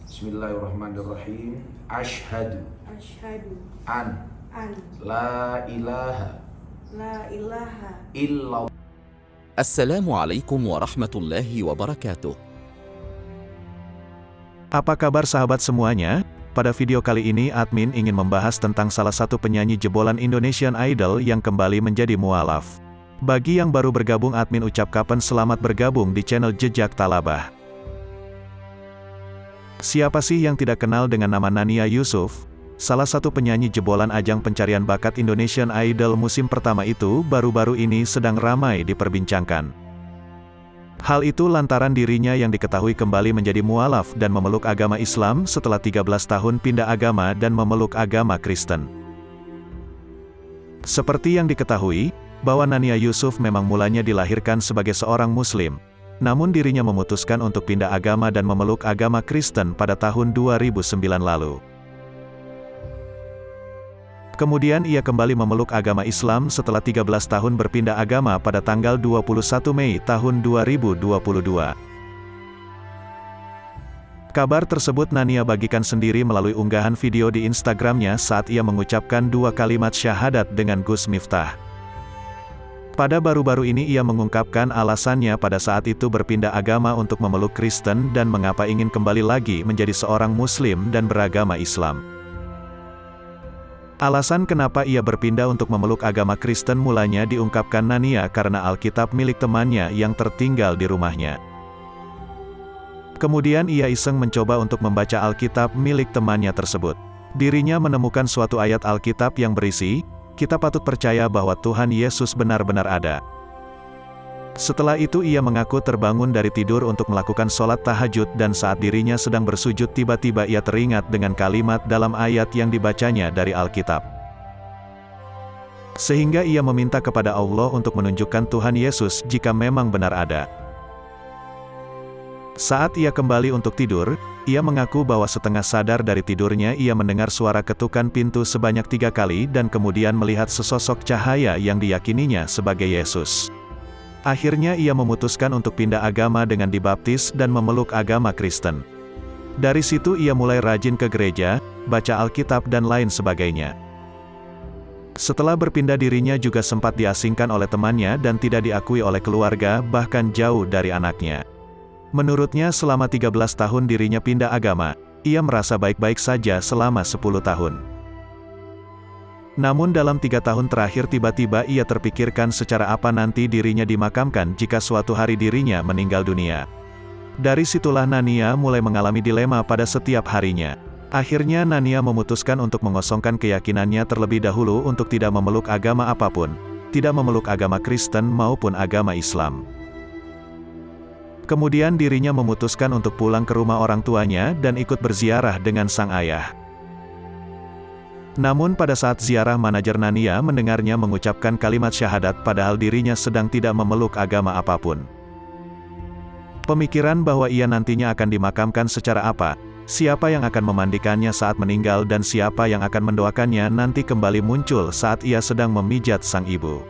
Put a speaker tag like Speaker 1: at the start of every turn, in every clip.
Speaker 1: Bismillahirrahmanirrahim. Asyhadu
Speaker 2: Asyhadu
Speaker 1: an
Speaker 2: an
Speaker 1: la ilaha
Speaker 2: la ilaha
Speaker 1: illallah.
Speaker 3: Assalamualaikum warahmatullahi wabarakatuh.
Speaker 4: Apa kabar sahabat semuanya? Pada video kali ini admin ingin membahas tentang salah satu penyanyi jebolan Indonesian Idol yang kembali menjadi mualaf. Bagi yang baru bergabung, admin ucapkan selamat bergabung di channel Jejak Talabah. Siapa sih yang tidak kenal dengan nama Nania Yusuf? Salah satu penyanyi jebolan ajang pencarian bakat Indonesian Idol musim pertama itu baru-baru ini sedang ramai diperbincangkan. Hal itu lantaran dirinya yang diketahui kembali menjadi mualaf dan memeluk agama Islam setelah 13 tahun pindah agama dan memeluk agama Kristen. Seperti yang diketahui, bahwa Nania Yusuf memang mulanya dilahirkan sebagai seorang Muslim. Namun dirinya memutuskan untuk pindah agama dan memeluk agama Kristen pada tahun 2009 lalu. Kemudian ia kembali memeluk agama Islam setelah 13 tahun berpindah agama pada tanggal 21 Mei tahun 2022. Kabar tersebut Nania bagikan sendiri melalui unggahan video di Instagramnya saat ia mengucapkan 2 kalimat syahadat dengan Gus Miftah. Pada baru-baru ini ia mengungkapkan alasannya pada saat itu berpindah agama untuk memeluk Kristen dan mengapa ingin kembali lagi menjadi seorang Muslim dan beragama Islam. Alasan kenapa ia berpindah untuk memeluk agama Kristen mulanya diungkapkan Nania karena Alkitab milik temannya yang tertinggal di rumahnya. Kemudian ia iseng mencoba untuk membaca Alkitab milik temannya tersebut. Dirinya menemukan suatu ayat Alkitab yang berisi, "Kita patut percaya bahwa Tuhan Yesus benar-benar ada." Setelah itu ia mengaku terbangun dari tidur untuk melakukan sholat tahajud dan saat dirinya sedang bersujud tiba-tiba ia teringat dengan kalimat dalam ayat yang dibacanya dari Alkitab. Sehingga ia meminta kepada Allah untuk menunjukkan Tuhan Yesus jika memang benar ada. Saat ia kembali untuk tidur, ia mengaku bahwa setengah sadar dari tidurnya ia mendengar suara ketukan pintu sebanyak 3 kali dan kemudian melihat sesosok cahaya yang diyakininya sebagai Yesus. Akhirnya ia memutuskan untuk pindah agama dengan dibaptis dan memeluk agama Kristen. Dari situ ia mulai rajin ke gereja, baca Alkitab dan lain sebagainya. Setelah berpindah dirinya juga sempat diasingkan oleh temannya dan tidak diakui oleh keluarga bahkan jauh dari anaknya. Menurutnya selama 13 tahun dirinya pindah agama, ia merasa baik-baik saja selama 10 tahun. Namun dalam 3 tahun terakhir tiba-tiba ia terpikirkan secara apa nanti dirinya dimakamkan jika suatu hari dirinya meninggal dunia. Dari situlah Nania mulai mengalami dilema pada setiap harinya. Akhirnya Nania memutuskan untuk mengosongkan keyakinannya terlebih dahulu untuk tidak memeluk agama apapun, tidak memeluk agama Kristen maupun agama Islam. Kemudian dirinya memutuskan untuk pulang ke rumah orang tuanya dan ikut berziarah dengan sang ayah. Namun pada saat ziarah manajer Nania mendengarnya mengucapkan kalimat syahadat padahal dirinya sedang tidak memeluk agama apapun. Pemikiran bahwa ia nantinya akan dimakamkan secara apa, siapa yang akan memandikannya saat meninggal dan siapa yang akan mendoakannya nanti kembali muncul saat ia sedang memijat sang ibu.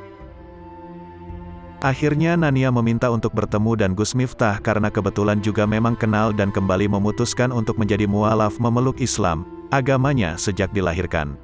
Speaker 4: Akhirnya Nania meminta untuk bertemu dan Gus Miftah karena kebetulan juga memang kenal dan kembali memutuskan untuk menjadi mualaf memeluk Islam, agamanya sejak dilahirkan.